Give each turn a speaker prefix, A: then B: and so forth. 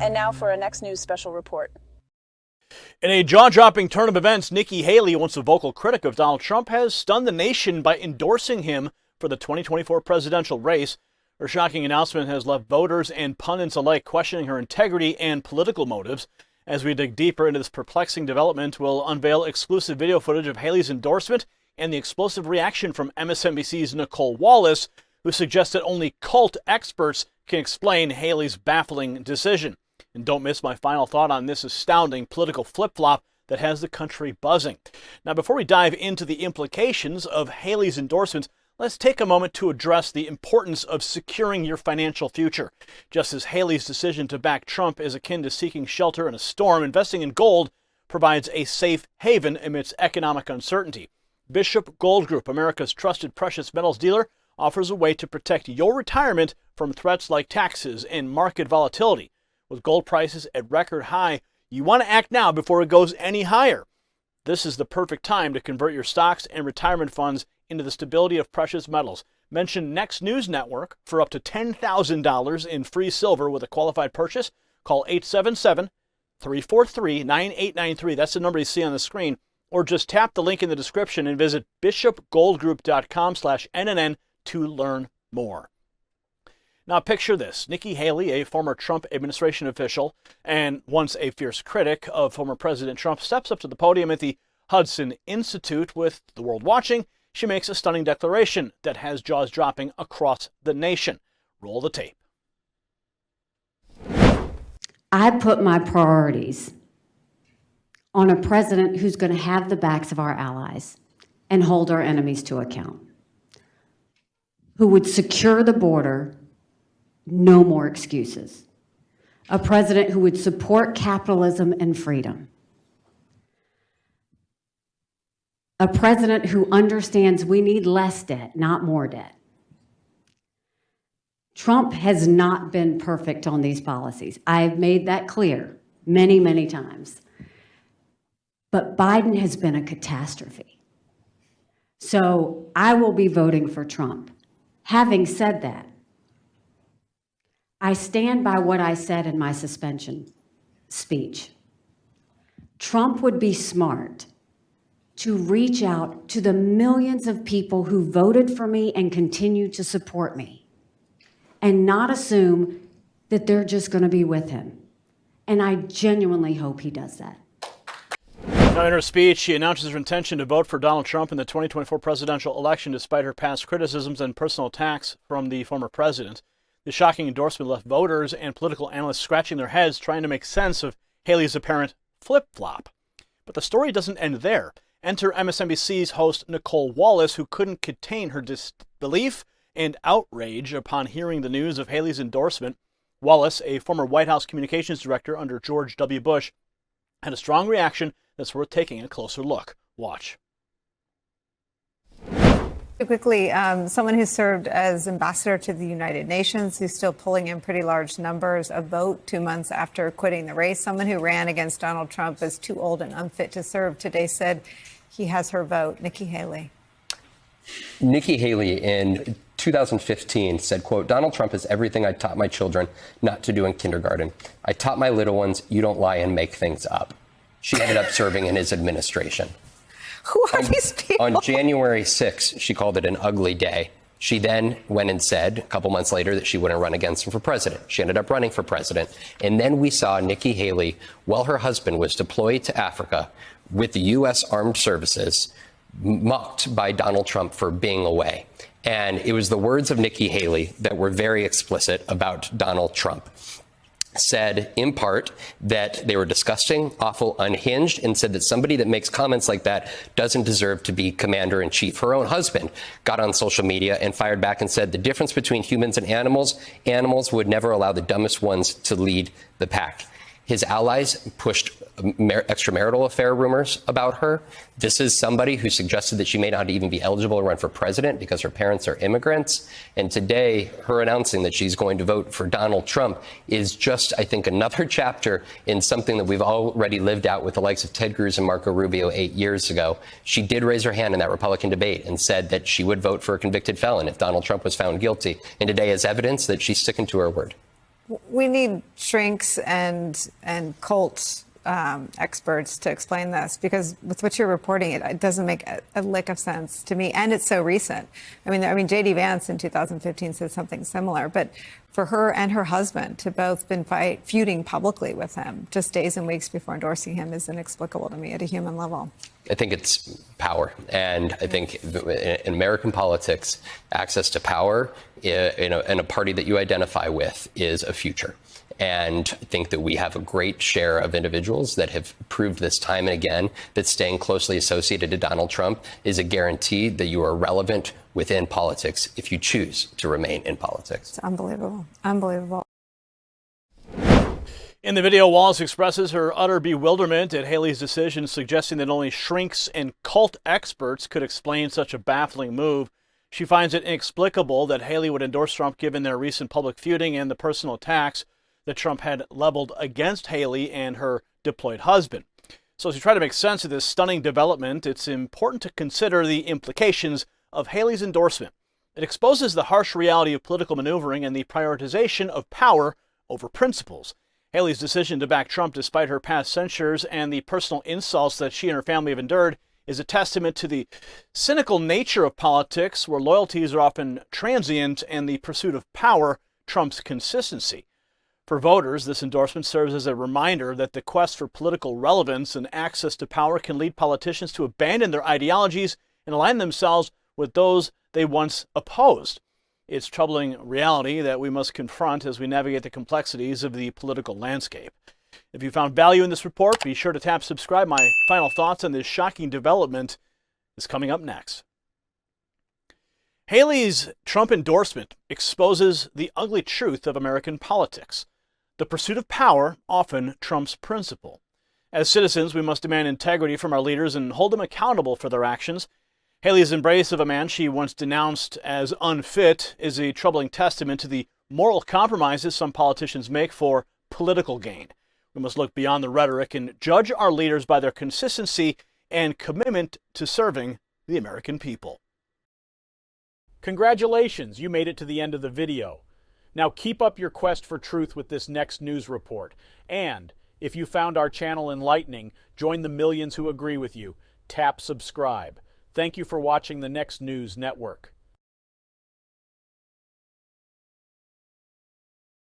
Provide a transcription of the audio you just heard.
A: And now for a Next News special report.
B: In a jaw-dropping turn of events, Nikki Haley, once a vocal critic of Donald Trump, has stunned the nation by endorsing him for the 2024 presidential race. Her shocking announcement has left voters and pundits alike questioning her integrity and political motives. As we dig deeper into this perplexing development, we'll unveil exclusive video footage of Haley's endorsement and the explosive reaction from MSNBC's Nicolle Wallace, who suggests that only cult experts can explain Haley's baffling decision. And don't miss my final thought on this astounding political flip-flop that has the country buzzing. Now, before we dive into the implications of Haley's endorsements, let's take a moment to address the importance of securing your financial future. Just as Haley's decision to back Trump is akin to seeking shelter in a storm, investing in gold provides a safe haven amidst economic uncertainty. Bishop Gold Group, America's trusted precious metals dealer, offers a way to protect your retirement from threats like taxes and market volatility. With gold prices at record high, you want to act now before it goes any higher. This is the perfect time to convert your stocks and retirement funds into the stability of precious metals. Mention Next News Network for up to $10,000 in free silver with a qualified purchase. Call 877-343-9893. That's the number you see on the screen. Or just tap the link in the description and visit bishopgoldgroup.com/NNN to learn more. Now picture this. Nikki Haley, a former Trump administration official and once a fierce critic of former President Trump, steps up to the podium at the Hudson Institute with the world watching. She makes a stunning declaration that has jaws dropping across the nation. Roll the tape.
C: I put my priorities on a president who's going to have the backs of our allies and hold our enemies to account, who would secure the border. No more excuses. A president who would support capitalism and freedom. A president who understands we need less debt, not more debt. Trump has not been perfect on these policies. I've made that clear many, many times. But Biden has been a catastrophe. So I will be voting for Trump. Having said that, I stand by what I said in my suspension speech. Trump would be smart to reach out to the millions of people who voted for me and continue to support me and not assume that they're just going to be with him. And I genuinely hope he does that.
B: Now, in her speech, she announces her intention to vote for Donald Trump in the 2024 presidential election despite her past criticisms and personal attacks from the former president. The shocking endorsement left voters and political analysts scratching their heads trying to make sense of Haley's apparent flip-flop. But the story doesn't end there. Enter MSNBC's host Nicolle Wallace, who couldn't contain her disbelief and outrage upon hearing the news of Haley's endorsement. Wallace, a former White House communications director under George W. Bush, had a strong reaction that's worth taking a closer look. Watch.
D: Quickly, someone who served as ambassador to the United Nations, who's still pulling in pretty large numbers, a vote 2 months after quitting the race. Someone who ran against Donald Trump as too old and unfit to serve today said he has her vote. Nikki Haley.
E: Nikki Haley in 2015 said, quote, "Donald Trump is everything I taught my children not to do in kindergarten. I taught my little ones, you don't lie and make things up." She ended up serving in his administration.
D: Who are these people?
E: On January 6th, she called it an ugly day. She then went and said a couple months later that she wouldn't run against him for president. She ended up running for president. And then we saw Nikki Haley, while her husband was deployed to Africa with the U.S. Armed Services, mocked by Donald Trump for being away. And it was the words of Nikki Haley that were very explicit about Donald Trump. Said, in part, that they were disgusting, awful, unhinged, and said that somebody that makes comments like that doesn't deserve to be commander-in-chief. Her own husband got on social media and fired back and said the difference between humans and animals would never allow the dumbest ones to lead the pack. His allies pushed extramarital affair rumors about her. This is somebody who suggested that she may not even be eligible to run for president because her parents are immigrants. And today, her announcing that she's going to vote for Donald Trump is just, I think, another chapter in something that we've already lived out with the likes of Ted Cruz and Marco Rubio 8 years ago. She did raise her hand in that Republican debate and said that she would vote for a convicted felon if Donald Trump was found guilty. And today is evidence that she's sticking to her word.
D: We need shrinks and cult experts to explain this, because with what you're reporting, it doesn't make a lick of sense to me, and it's so recent. I mean, J.D. Vance in 2015 said something similar, but for her and her husband to both been feuding publicly with him just days and weeks before endorsing him is inexplicable to me at a human level.
E: I think it's power. And I think in American politics, access to power in a party that you identify with is a future. And I think that we have a great share of individuals that have proved this time and again that staying closely associated to Donald Trump is a guarantee that you are relevant within politics if you choose to remain in politics.
D: It's unbelievable. Unbelievable.
B: In the video, Wallace expresses her utter bewilderment at Haley's decision, suggesting that only shrinks and cult experts could explain such a baffling move. She finds it inexplicable that Haley would endorse Trump given their recent public feuding and the personal attacks that Trump had leveled against Haley and her deployed husband. So as we try to make sense of this stunning development, it's important to consider the implications of Haley's endorsement. It exposes the harsh reality of political maneuvering and the prioritization of power over principles. Haley's decision to back Trump despite her past censures and the personal insults that she and her family have endured is a testament to the cynical nature of politics, where loyalties are often transient and the pursuit of power trumps consistency. For voters, this endorsement serves as a reminder that the quest for political relevance and access to power can lead politicians to abandon their ideologies and align themselves with those they once opposed. It's troubling reality that we must confront as we navigate the complexities of the political landscape. If you found value in this report, be sure to tap subscribe. My final thoughts on this shocking development is coming up next. Haley's Trump endorsement exposes the ugly truth of American politics. The pursuit of power often trumps principle. As citizens, we must demand integrity from our leaders and hold them accountable for their actions. Haley's embrace of a man she once denounced as unfit is a troubling testament to the moral compromises some politicians make for political gain. We must look beyond the rhetoric and judge our leaders by their consistency and commitment to serving the American people.
F: Congratulations, you made it to the end of the video. Now keep up your quest for truth with this next news report. And if you found our channel enlightening, join the millions who agree with you. Tap subscribe. Thank you for watching the Next News Network.